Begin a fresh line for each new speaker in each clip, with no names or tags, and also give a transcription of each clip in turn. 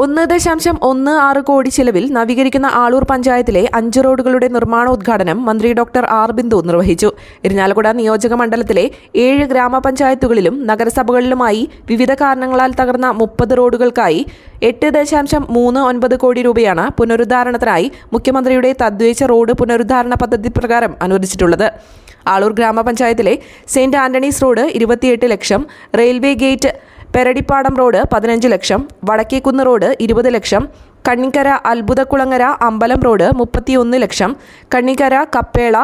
1.16 കോടി ചിലവിൽ നവീകരിക്കുന്ന ആളൂർ പഞ്ചായത്തിലെ 5 റോഡുകളുടെ നിർമ്മാണോദ്ഘാടനം മന്ത്രി ഡോക്ടർ ആർ ബിന്ദു നിർവഹിച്ചു. ഇരിഞ്ഞാലക്കുട നിയോജക മണ്ഡലത്തിലെ 7 ഗ്രാമപഞ്ചായത്തുകളിലും നഗരസഭകളിലുമായി വിവിധ കാരണങ്ങളാൽ തകർന്ന 30 റോഡുകൾക്കായി 8.39 കോടി രൂപയാണ് പുനരുദ്ധാരണത്തിനായി മുഖ്യമന്ത്രിയുടെ തദ്ദേശ റോഡ് പുനരുദ്ധാരണ പദ്ധതി പ്രകാരം അനുവദിച്ചിട്ടുള്ളത്. ആളൂർ ഗ്രാമപഞ്ചായത്തിലെ സെന്റ് ആന്റണീസ് റോഡ് 28 ലക്ഷം, റെയിൽവേ ഗേറ്റ് പെരടിപ്പാടം റോഡ് 15 ലക്ഷം, വടക്കേക്കുന്ന് റോഡ് 20 ലക്ഷം, കണ്ണിക്കര അത്ഭുതക്കുളങ്ങര അമ്പലം റോഡ് 31 ലക്ഷം, കണ്ണിക്കര കപ്പേള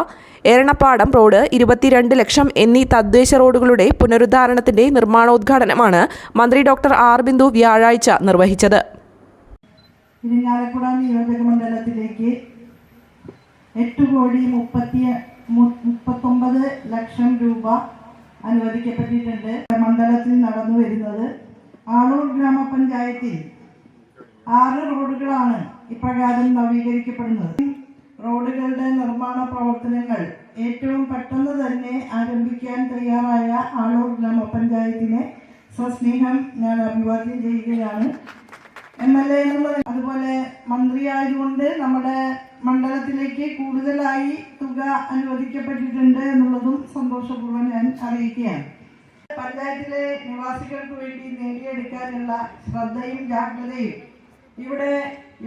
എരണപ്പാടം റോഡ് 22 ലക്ഷം എന്നീ തദ്ദേശ റോഡുകളുടെ പുനരുദ്ധാരണത്തിന്റെ നിർമ്മാണോദ്ഘാടനമാണ് മന്ത്രി ഡോക്ടർ ആർ ബിന്ദു വ്യാഴാഴ്ച നിർവഹിച്ചത്.
ഇരിങ്ങാലക്കുട നിയോജകമണ്ഡലത്തിലേക്ക് 8,39 ലക്ഷം രൂപ അനുവദിക്കപ്പെട്ടിട്ടുണ്ട്. മണ്ഡലത്തിൽ നടന്നു വരുന്നത് ആളൂർ ഗ്രാമപഞ്ചായത്തിൽ 6 റോഡുകളാണ് ഇപ്രകാരം നവീകരിക്കപ്പെടുന്നത്. റോഡുകളുടെ നിർമ്മാണ പ്രവർത്തനങ്ങൾ ഏറ്റവും പെട്ടെന്ന് തന്നെ ആരംഭിക്കാൻ തയ്യാറായ ആളൂർ ഗ്രാമപഞ്ചായത്തിനെ സസ്നേഹം ഞാൻ അഭിവാദ്യം ചെയ്യുകയാണ്. MLA എന്നുള്ളത് അതുപോലെ മന്ത്രിയായതുകൊണ്ട് നമ്മുടെ മണ്ഡലത്തിലേക്ക് കൂടുതലായി തുക അനുവദിക്കപ്പെട്ടിട്ടുണ്ട് എന്നുള്ളതും സന്തോഷപൂർവ്വം ഞാൻ അറിയിക്കുകയാണ്. പഞ്ചായത്തിലെ നിവാസികൾക്ക് വേണ്ടി നേടിയെടുക്കാനുള്ള ശ്രദ്ധയും ജാഗ്രതയും ഇവിടെ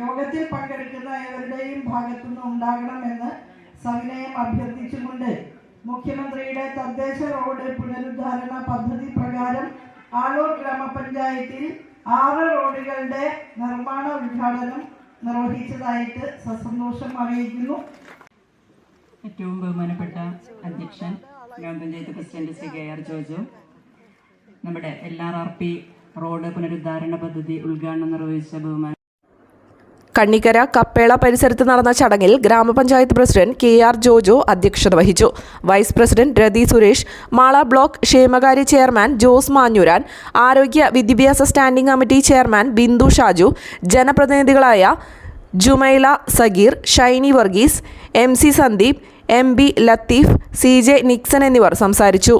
യോഗത്തിൽ പങ്കെടുക്കുന്ന ഏവരുടെയും ഭാഗത്തുനിന്ന് ഉണ്ടാകണമെന്ന് സവിനയം അഭ്യർത്ഥിച്ചുകൊണ്ട് മുഖ്യമന്ത്രിയുടെ തദ്ദേശ റോഡ് പുനരുദ്ധാരണ പദ്ധതി പ്രകാരം ആളൂർ ഗ്രാമപഞ്ചായത്തിൽ 6 റോഡുകളുടെ നിർമ്മാണ ഉദ്ഘാടനം നിർവഹിച്ചതായിട്ട് സസന്തോഷം അറിയിക്കുന്നു.
ഏറ്റവും ബഹുമാനപ്പെട്ട അധ്യക്ഷൻ ഗ്രാമപഞ്ചായത്ത് പ്രസിഡന്റ് ശ്രീ KR ജോജോ, നമ്മുടെ LRRP റോഡ് പുനരുദ്ധാരണ പദ്ധതി ഉദ്ഘാടനം നിർവഹിച്ച ബഹുമാന
കണ്ണിക്കര കപ്പേള പരിസരത്ത് നടന്ന ചടങ്ങിൽ ഗ്രാമപഞ്ചായത്ത് പ്രസിഡന്റ് KR ജോജോ അധ്യക്ഷത വഹിച്ചു. Vice president Rathi Suresh, Mala block ക്ഷേമകാര്യ ചെയർമാൻ ജോസ് മാഞ്ഞൂരാൻ, ആരോഗ്യ വിദ്യാഭ്യാസ standing committee chairman Bindu Shaju, ജനപ്രതിനിധികളായ Jumaila Sageer, Shiny Varghese, MC Sandeep, MB Latheef, CJ Nixon എന്നിവർ സംസാരിച്ചു.